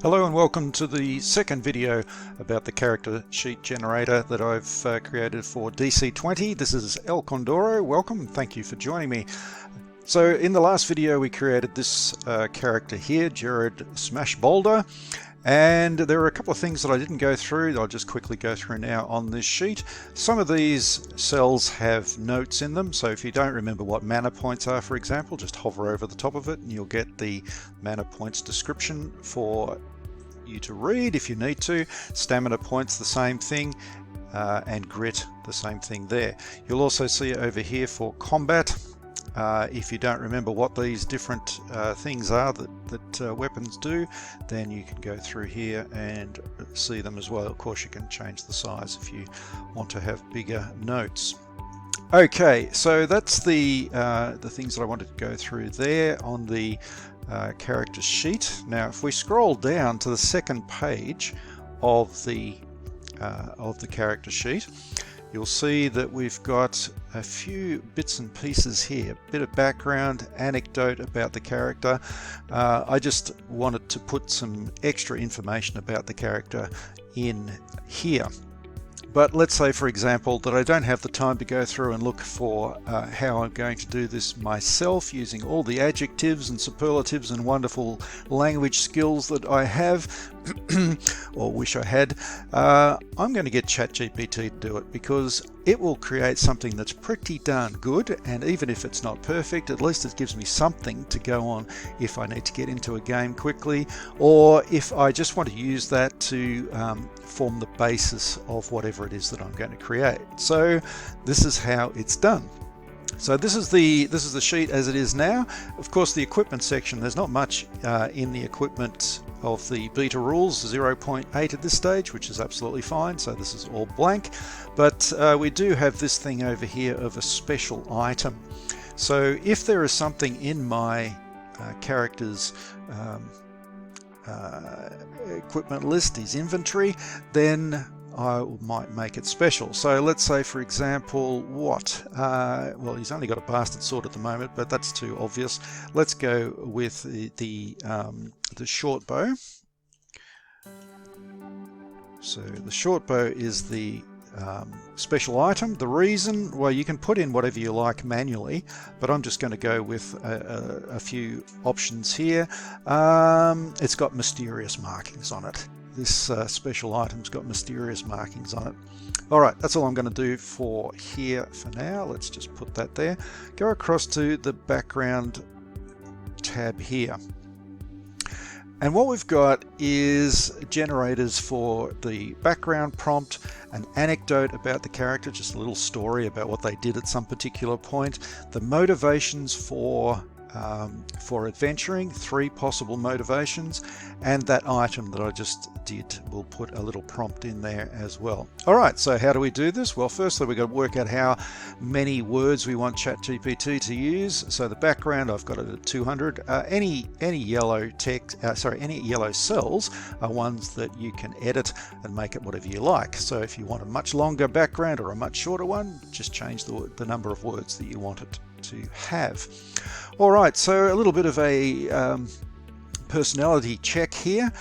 Hello and welcome to the second video about the character sheet generator that I've created for DC20. This is El Condoro. Welcome, thank you for joining me. So in the last video we created this character here, Jared Smash Boulder, and there are a couple of things that I didn't go through that I'll just quickly go through now on this sheet. Some of these cells have notes in them, so if you don't remember what mana points are, for example, just hover over the top of it and you'll get the mana points description for you to read if you need to. Stamina points, the same thing, and grit, the same thing there. You'll also see over here for combat. If you don't remember what these different things are that weapons do, then you can go through here and see them as well. Of course, you can change the size if you want to have bigger notes. Okay, so that's the things that I wanted to go through there on the character sheet. Now, if we scroll down to the second page of the character sheet, you'll see that we've got a few bits and pieces here, a bit of background, anecdote about the character. I just wanted to put some extra information about the character in here. But let's say, for example, that I don't have the time to go through and look for how I'm going to do this myself using all the adjectives and superlatives and wonderful language skills that I have, or wish I had. I'm going to get Chat GPT to do it because it will create something that's pretty darn good, and even if it's not perfect, at least it gives me something to go on if I need to get into a game quickly, or if I just want to use that to form the basis of whatever it is that I'm going to create. So this is how it's done. So this is the sheet as it is now. Of course, the equipment section, there's not much in the equipment of the beta rules, 0.8 at this stage, which is absolutely fine. So this is all blank, but we do have this thing over here of a special item. So if there is something in my character's equipment list, his inventory, then I might make it special. So let's say, for example, well, he's only got a bastard sword at the moment, but that's too obvious. Let's go with the short bow. So the short bow is the special item. The reason, well, you can put in whatever you like manually, but I'm just going to go with a few options here. It's got mysterious markings on it. This special item's got mysterious markings on it. Alright, that's all I'm going to do for here for now. Let's just put that there. Go across to the background tab here. And what we've got is generators for the background prompt, an anecdote about the character, just a little story about what they did at some particular point, the motivations for adventuring, 3 possible motivations, and that item that I just did. We'll put a little prompt in there as well. Alright, so how do we do this? Well, firstly we've got to work out how many words we want ChatGPT to use. So the background, I've got it at 200. Any yellow text, any yellow cells are ones that you can edit and make it whatever you like. So if you want a much longer background or a much shorter one, just change the number of words that you want it to have. All right, so a little bit of a personality check here.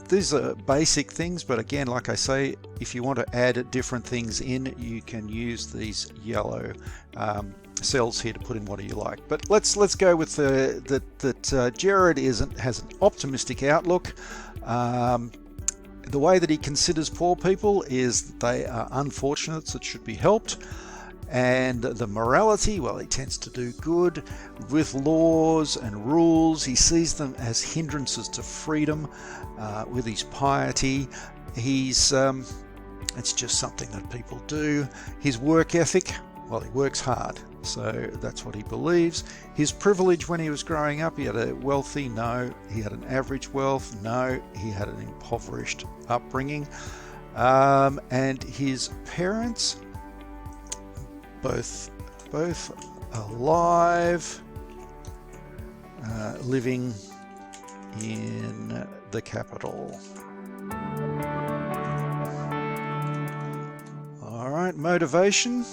These are basic things, but again, like I say, if you want to add different things in, you can use these yellow cells here to put in what you like. But let's go with that Jared has an optimistic outlook. The way that he considers poor people is that they are unfortunates that should be helped. And the morality, well, he tends to do good. With laws and rules, he sees them as hindrances to freedom. With his piety, it's just something that people do. His work ethic, well, he works hard, so that's what he believes. His privilege when he was growing up, he had a wealthy, no. He had an average wealth, no. He had an impoverished upbringing. And his parents, both alive, living in the capital. All right, motivation.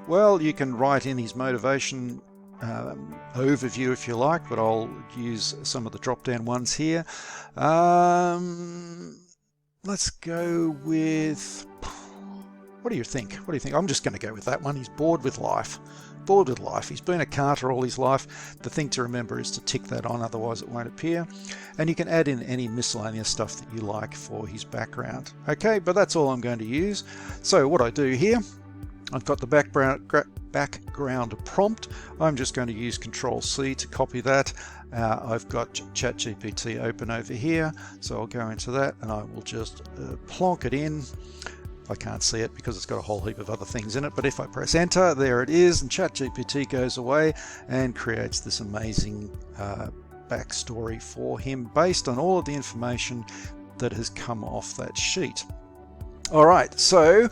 Well, you can write in his motivation overview if you like, but I'll use some of the drop down ones here. Let's go with, what do you think? What do you think? I'm just going to go with that one. He's bored with life. Bored with life. He's been a carter all his life. The thing to remember is to tick that on, otherwise it won't appear. And you can add in any miscellaneous stuff that you like for his background. Okay, but that's all I'm going to use. So what I do here, I've got the background prompt. I'm just going to use Control-C to copy that. I've got Chat GPT open over here, so I'll go into that and I will just plonk it in. I can't see it because it's got a whole heap of other things in it, but if I press enter, there it is, and Chat GPT goes away and creates this amazing backstory for him based on all of the information that has come off that sheet. Alright, so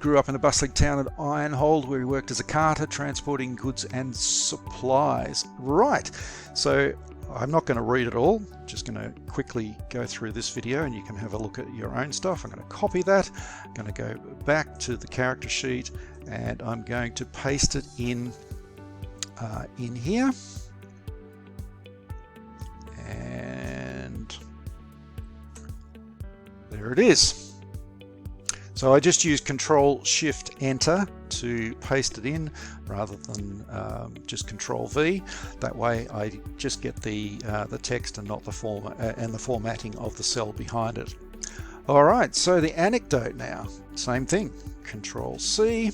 grew up in a bustling town at Ironhold where he worked as a carter transporting goods and supplies. Right, so I'm not going to read it all, just going to quickly go through this video and you can have a look at your own stuff. I'm going to copy that, I'm going to go back to the character sheet and I'm going to paste it in here. And there it is. So I just use Control-Shift-Enter to paste it in rather than just Control-V. That way I just get the text and not the formatting of the cell behind it. All right, so the anecdote now, same thing. Control-C,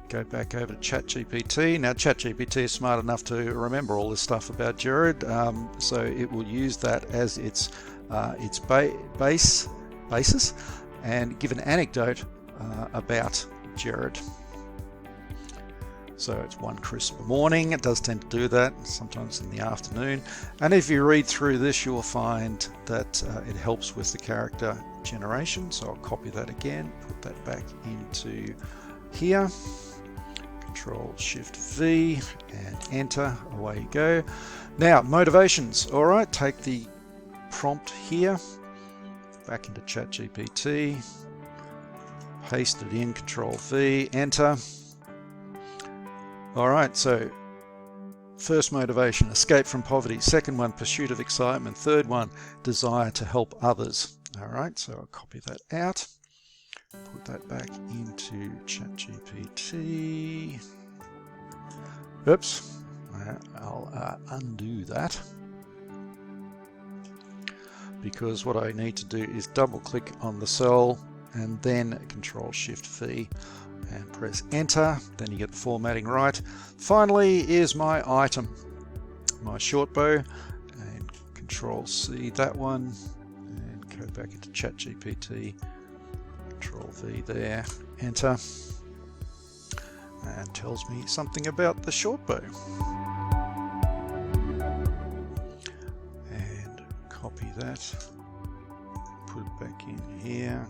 go back over to Chat GPT. Now Chat GPT is smart enough to remember all this stuff about Jared, so it will use that as its basis and give an anecdote about Jared. So it's one crisp morning. It does tend to do that, sometimes in the afternoon. And if you read through this, you will find that it helps with the character generation. So I'll copy that again, put that back into here. Control-Shift-V and enter, away you go. Now, motivations. All right, take the prompt here, back into Chat GPT, paste it in, Control-V, enter. All right, so first motivation, escape from poverty. Second one, pursuit of excitement. Third one, desire to help others. All right, so I'll copy that out, put that back into Chat GPT. Oops, I'll undo that, because what I need to do is double click on the cell and then Control-Shift-V and press enter. Then you get the formatting right. Finally is my item, my short bow, and Control-C that one and go back into Chat GPT, Control-V there, enter, and tells me something about the short bow. Copy that, put it back in here,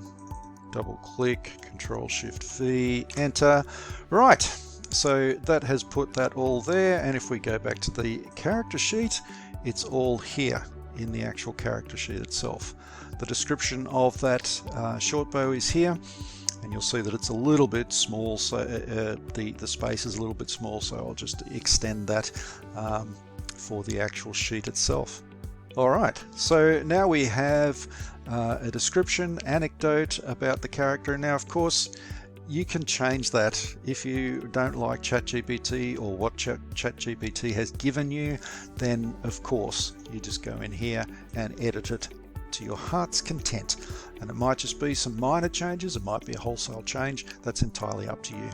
double click, Control-Shift-V, enter. Right, so that has put that all there, and if we go back to the character sheet, it's all here in the actual character sheet itself. The description of that short bow is here, and you'll see that it's a little bit small, so the space is a little bit small, so I'll just extend that for the actual sheet itself. Alright, so now we have a description, anecdote about the character. Now, of course, you can change that if you don't like ChatGPT or what ChatGPT has given you, then of course you just go in here and edit it to your heart's content. And it might just be some minor changes, it might be a wholesale change, that's entirely up to you.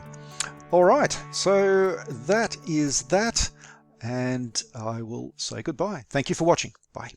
Alright, so that is that. And I will say goodbye. Thank you for watching. Bye.